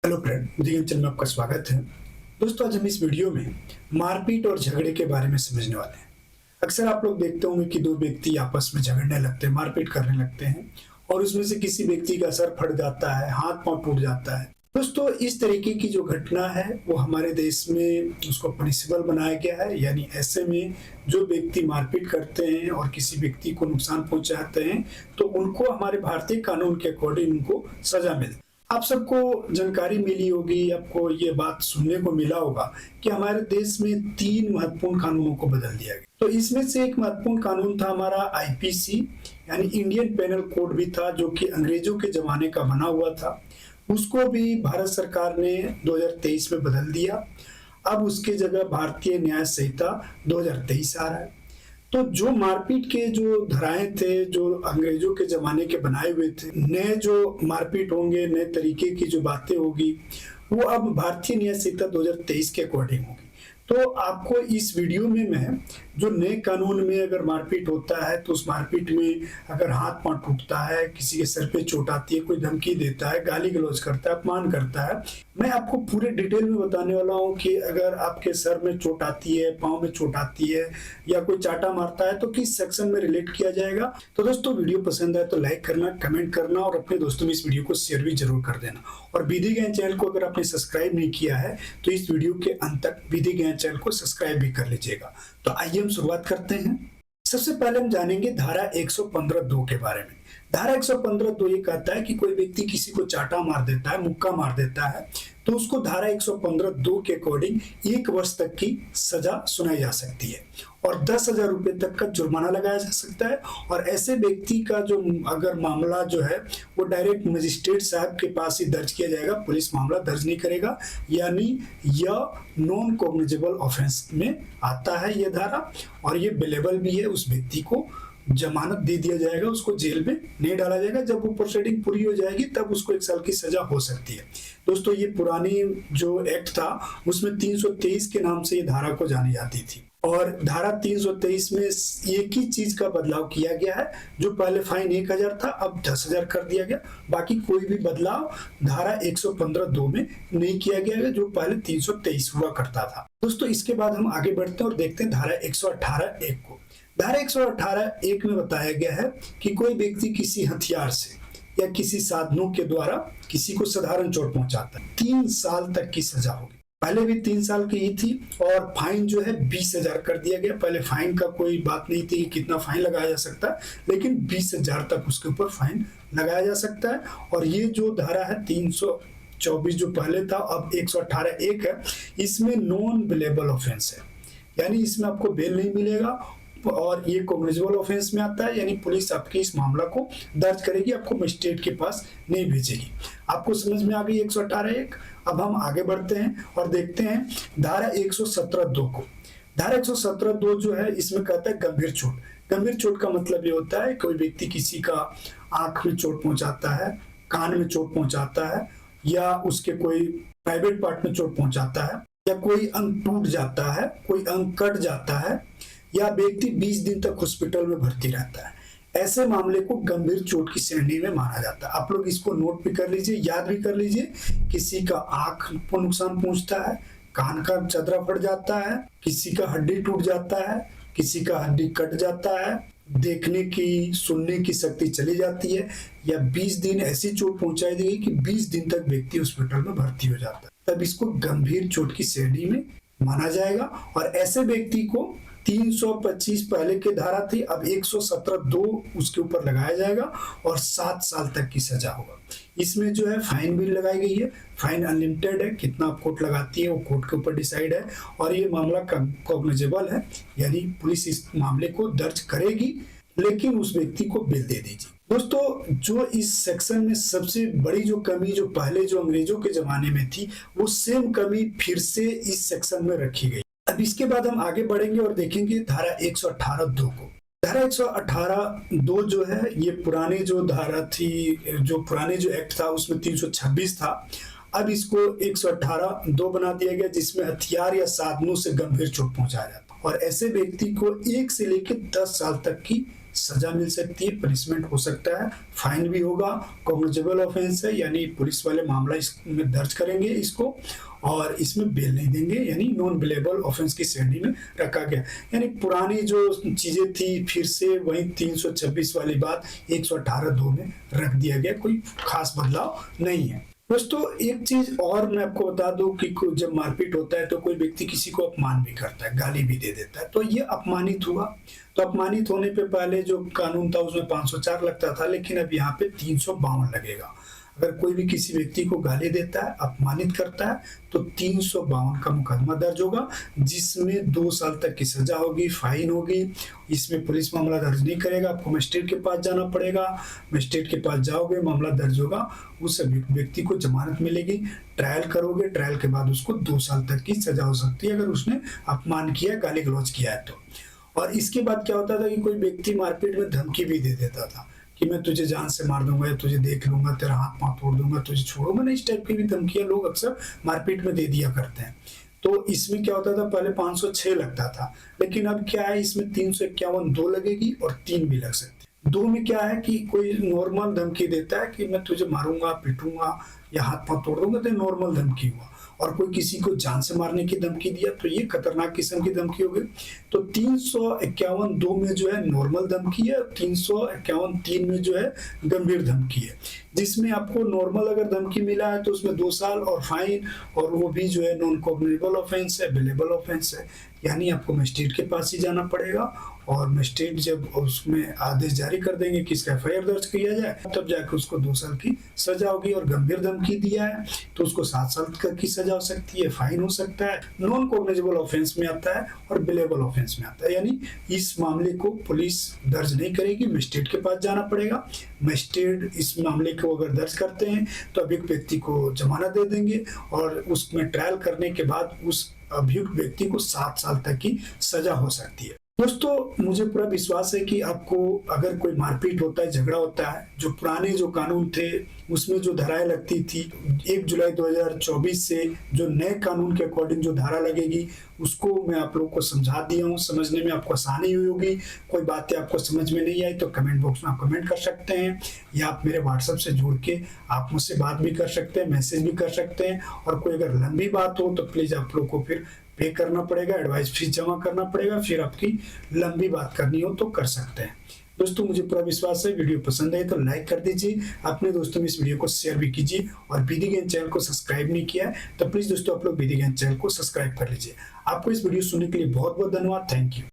Hello friend, मुझे channel में आपका स्वागत है। दोस्तों, आज हम इस वीडियो में मारपीट और झगड़े के बारे में समझने वाले हैं। अक्सर आप लोग देखते होंगे कि दो व्यक्ति आपस में झगड़ने लगते हैं, मारपीट करने लगते हैं और उसमें से किसी व्यक्ति का सर फट जाता है, हाथ पांव टूट जाता है। दोस्तों, इस तरीके की जो घटना है वो हमारे देश में उसको पनिशेबल बनाया गया है। यानी ऐसे में जो व्यक्ति मारपीट करते हैं और किसी व्यक्ति को नुकसान पहुंचाते हैं तो उनको हमारे भारतीय कानून के अकॉर्डिंग उनको सजा मिलती। आप सबको जानकारी मिली होगी, आपको ये बात सुनने को मिला होगा कि हमारे देश में 3 महत्वपूर्ण कानूनों को बदल दिया गया। तो इसमें से एक महत्वपूर्ण कानून था हमारा आईपीसी यानी इंडियन पेनल कोड भी था, जो कि अंग्रेजों के जमाने का बना हुआ था। उसको भी भारत सरकार ने 2023 में बदल दिया। अब उसके जगह भारतीय न्याय संहिता 2023 आ रहा है। तो जो मारपीट के जो धाराएं थे, जो अंग्रेजों के जमाने के बनाए हुए थे, नए जो मारपीट होंगे, नए तरीके की जो बातें होगी, वो अब भारतीय न्याय संहिता 2023 के अकॉर्डिंग होगी। तो आपको इस वीडियो में मैं जो नए कानून में अगर मारपीट होता है तो उस मारपीट में अगर हाथ पांव टूटता है, किसी के सर पे चोट आती है, कोई धमकी देता है, गाली गलौज करता है, अपमान करता है, मैं आपको पूरे डिटेल में बताने वाला हूं कि अगर आपके सर में चोट आती है, पांव में चोट आती है या कोई चाटा मारता है तो किस सेक्शन में रिलेट किया जाएगा। तो दोस्तों, वीडियो पसंद आए तो लाइक करना, कमेंट करना और अपने दोस्तों में इस वीडियो को शेयर भी जरूर कर देना। और विधि ज्ञान चैनल को अगर आपने सब्सक्राइब नहीं किया है तो इस वीडियो के अंत तक विधि ज्ञान चैनल को सब्सक्राइब भी कर लीजिएगा। तो आइए हम शुरुआत करते हैं। सबसे पहले हम जानेंगे धारा 115(2) के बारे में। धारा 115(2) ये कहता है कि कोई व्यक्ति किसी को चाटा मार देता है, मुक्का मार देता है तो उसको धारा 115(2) के अकॉर्डिंग 1 वर्ष तक की सजा सुनाई जा सकती है और 10,000 रुपए तक का जुर्माना लगाया जा सकता है। और ऐसे व्यक्ति का जो अगर मामला जो है वो डायरेक्ट मजिस्ट्रेट साहब के पास ही दर्ज किया जाएगा, पुलिस मामला दर्ज नहीं करेगा। यानी यह नॉन कॉग्निजेबल ऑफेंस में आता है ये धारा, और ये बेलेबल भी है। उस व्यक्ति को जमानत दे दिया जाएगा, उसको जेल में नहीं डाला जाएगा। जब वो प्रोसीडिंग पूरी हो जाएगी तब उसको 1 साल की सजा हो सकती है। दोस्तों, ये पुरानी जो एक्ट था उसमें 323 के नाम से ये धारा को जानी जाती थी। और धारा 323 में एक ही चीज का बदलाव किया गया है। जो पहले फाइन 1,000 था अब 10,000 कर दिया गया। बाकी कोई भी बदलाव धारा 115(2) में नहीं किया गया है, जो पहले 323 हुआ करता था। दोस्तों, इसके बाद हम आगे बढ़ते हैं और देखते हैं धारा 118(1) को। धारा 118(1) में बताया गया है कि कोई व्यक्ति किसी हथियार से या किसी साधनों के द्वारा किसी को साधारण चोट पहुंचाता है, 3 साल तक की सजा होगी। पहले भी 3 साल की ही थी और फाइन जो है 20,000 कर दिया गया। पहले फाइन का कोई बात नहीं थी कि कितना फाइन लगाया जा सकता है, लेकिन 20,000 तक उसके ऊपर फाइन लगाया जा सकता है। और ये जो धारा है 324 जो पहले था अब 118(1) है, इसमें नॉन बेलेबल ऑफेंस है। यानी इसमें आपको बेल नहीं मिलेगा और ये कॉग्निजेबल ऑफेंस में आता है। यानी पुलिस आपकी इस मामला को दर्ज करेगी, आपको मजिस्ट्रेट के पास नहीं भेजेगी। आपको समझ में आ गई 118(1)। अब हम आगे बढ़ते हैं और देखते हैं धारा 117(2) को। धारा 117(2) जो है इसमें कहता है गंभीर चोट। गंभीर चोट का मतलब ये होता है कोई व्यक्ति किसी का आंख में चोट पहुंचाता है, कान में चोट पहुंचाता है, या उसके कोई प्राइवेट पार्ट में चोट पहुंचाता है, या कोई अंग टूट जाता है, कोई अंग कट जाता है, या व्यक्ति 20 दिन तक हॉस्पिटल में भर्ती रहता है। ऐसे मामले को गंभीर चोट की श्रेणी में माना जाता है। आप लोग इसको नोट भी कर लीजिए, याद भी कर लीजिए। किसी का आंख को नुकसान पहुंचता है, कान का चदरा फट जाता है, किसी का हड्डी टूट जाता है, किसी का हड्डी कट जाता है, देखने की सुनने की शक्ति चली जाती है, या 20 दिन ऐसी चोट पहुंचाई देगी कि 20 दिन तक व्यक्ति हॉस्पिटल में भर्ती हो जाता है, तब इसको गंभीर चोट की श्रेणी में माना जाएगा। और ऐसे व्यक्ति को 325 पहले की धारा थी, अब 117(2) उसके ऊपर लगाया जाएगा और 7 साल तक की सजा होगा। इसमें जो है फाइन भी लगाई गई है। फाइन अनलिमिटेड है, कितना कोर्ट लगाती है वो कोर्ट के ऊपर डिसाइड है। और ये मामला कॉग्निजेबल है, यानी पुलिस इस मामले को दर्ज करेगी, लेकिन उस व्यक्ति को बेल दे देगी। दोस्तों, जो इस सेक्शन में सबसे बड़ी जो कमी जो पहले जो अंग्रेजों के जमाने में थी, वो सेम कमी फिर से इस सेक्शन में रखी गई। अब इसके बाद हम आगे बढ़ेंगे और देखेंगे धारा 118(2) को। धारा 118(2) जो है ये पुराने जो धारा थी, जो पुराने जो एक्ट था उसमें 326 था। अब इसको 118(2) बना दिया गया, जिसमें हथियार या साधनों से गंभीर चोट पहुंचाया जाता है और ऐसे व्यक्ति को 1 से लेकर 10 साल तक की सजा मिल सकती है, पनिशमेंट हो सकता है, फाइन भी होगा, कॉग्निजेबल ऑफेंस है, यानी पुलिस वाले मामला इसमें दर्ज करेंगे इसको और इसमें बेल नहीं देंगे, यानी नॉन बेलेबल ऑफेंस की श्रेणी में रखा गया। यानी पुरानी जो चीजें थी फिर से वही 326 वाली बात 118(2) में रख दिया गया, कोई खास बदलाव नहीं है। दोस्तों एक चीज और मैं आपको बता दूं कि जब मारपीट होता है तो कोई व्यक्ति किसी को अपमान भी करता है, गाली भी दे देता है, तो ये अपमानित हुआ। तो अपमानित होने पे पहले जो कानून था उसमें 504 लगता था, लेकिन अब यहाँ पे 352 लगेगा। अगर कोई भी किसी व्यक्ति को गाली देता है, अपमानित करता है, तो 352 का मुकदमा दर्ज होगा, जिसमें 2 साल तक की सजा होगी, फाइन होगी। इसमें पुलिस मामला दर्ज नहीं करेगा, आपको मजिस्ट्रेट के पास जाना पड़ेगा। मजिस्ट्रेट के पास जाओगे, मामला दर्ज होगा, उस व्यक्ति को जमानत मिलेगी, ट्रायल करोगे, ट्रायल के बाद उसको 2 साल तक की सजा हो सकती है अगर उसने अपमान किया, गाली गलौज किया है तो। और इसके बाद क्या होता था कि कोई व्यक्ति मारपीट में धमकी भी दे देता था कि मैं तुझे जान से मार दूंगा, या तुझे देख लूंगा, तेरा हाथ पांव तोड़ दूंगा, तुझे छोड़ूंगा नहीं, इस टाइप की भी धमकियां लोग अक्सर मारपीट में दे दिया करते हैं। तो इसमें क्या होता था, पहले 506 लगता था, लेकिन अब क्या है, इसमें 351 2 लगेगी और 3 भी लग सकती है। 2 में क्या है कि कोई नॉर्मल धमकी देता है कि मैं तुझे मारूंगा, पीटूंगा या हाथ पांव तोड़ दूंगा, तो नॉर्मल धमकी हुआ। और कोई किसी को जान से मारने की धमकी दिया तो ये खतरनाक किस्म की धमकी हो गई। तो 351 2 में जो है नॉर्मल धमकी है, 351 3 में जो है गंभीर धमकी है। जिसमें आपको नॉर्मल अगर धमकी मिला है तो उसमें 2 साल और फाइन, और वो भी जो है नॉन कॉग्निजेबल ऑफेंस है, बेलेबल ऑफेंस है, यानी आपको मजिस्ट्रेट के पास ही जाना पड़ेगा। और मजिस्ट्रेट जब उसमें आदेश जारी कर देंगे कि इसका एफआईआर दर्ज किया जाए, तब जाकर उसको 2 साल की सजा होगी। और गंभीर धमकी दिया है तो उसको 7 साल की सजा हो सकती है, फाइन हो सकता है, नॉन कॉग्निजेबल ऑफेंस में आता है और बेलेबल ऑफेंस में आता है। यानी इस मामले को पुलिस दर्ज नहीं करेगी, मजिस्ट्रेट के पास जाना पड़ेगा। मजिस्ट्रेट इस मामले को अगर दर्ज करते हैं तो अभियुक्त व्यक्ति को जमानत दे देंगे और उसमें ट्रायल करने के बाद उस अभियुक्त व्यक्ति को 7 साल तक की सजा हो सकती है। दोस्तों मुझे पूरा विश्वास है कि आपको अगर कोई मारपीट होता है, झगड़ा होता है, जो पुराने जो कानून थे उसमें जो धाराएं लगती थी, 1 जुलाई 2024 से जो नए कानून के अकॉर्डिंग जो धारा लगेगी उसको मैं आप लोगों को समझा दिया हूँ। समझने में आपको आसानी हुई होगी। कोई बातें आपको समझ में नहीं आई तो कमेंट बॉक्स में आप कमेंट कर सकते हैं, या आप मेरे व्हाट्सएप से जुड़ के आप मुझसे बात भी कर सकते हैं, मैसेज भी कर सकते हैं। और कोई अगर लंबी बात हो तो प्लीज आप लोग को फिर पे करना पड़ेगा, एडवाइस फीस जमा करना पड़ेगा, फिर आपकी लंबी बात करनी हो तो कर सकते हैं। दोस्तों मुझे पूरा विश्वास है वीडियो पसंद आए तो लाइक कर दीजिए, अपने दोस्तों में इस वीडियो को शेयर भी कीजिए, और विधि ज्ञान चैनल को सब्सक्राइब नहीं किया है तो प्लीज दोस्तों आप लोग विधि ज्ञान चैनल को सब्सक्राइब कर लीजिए। आपको इस वीडियो सुनने के लिए बहुत बहुत धन्यवाद। Thank you.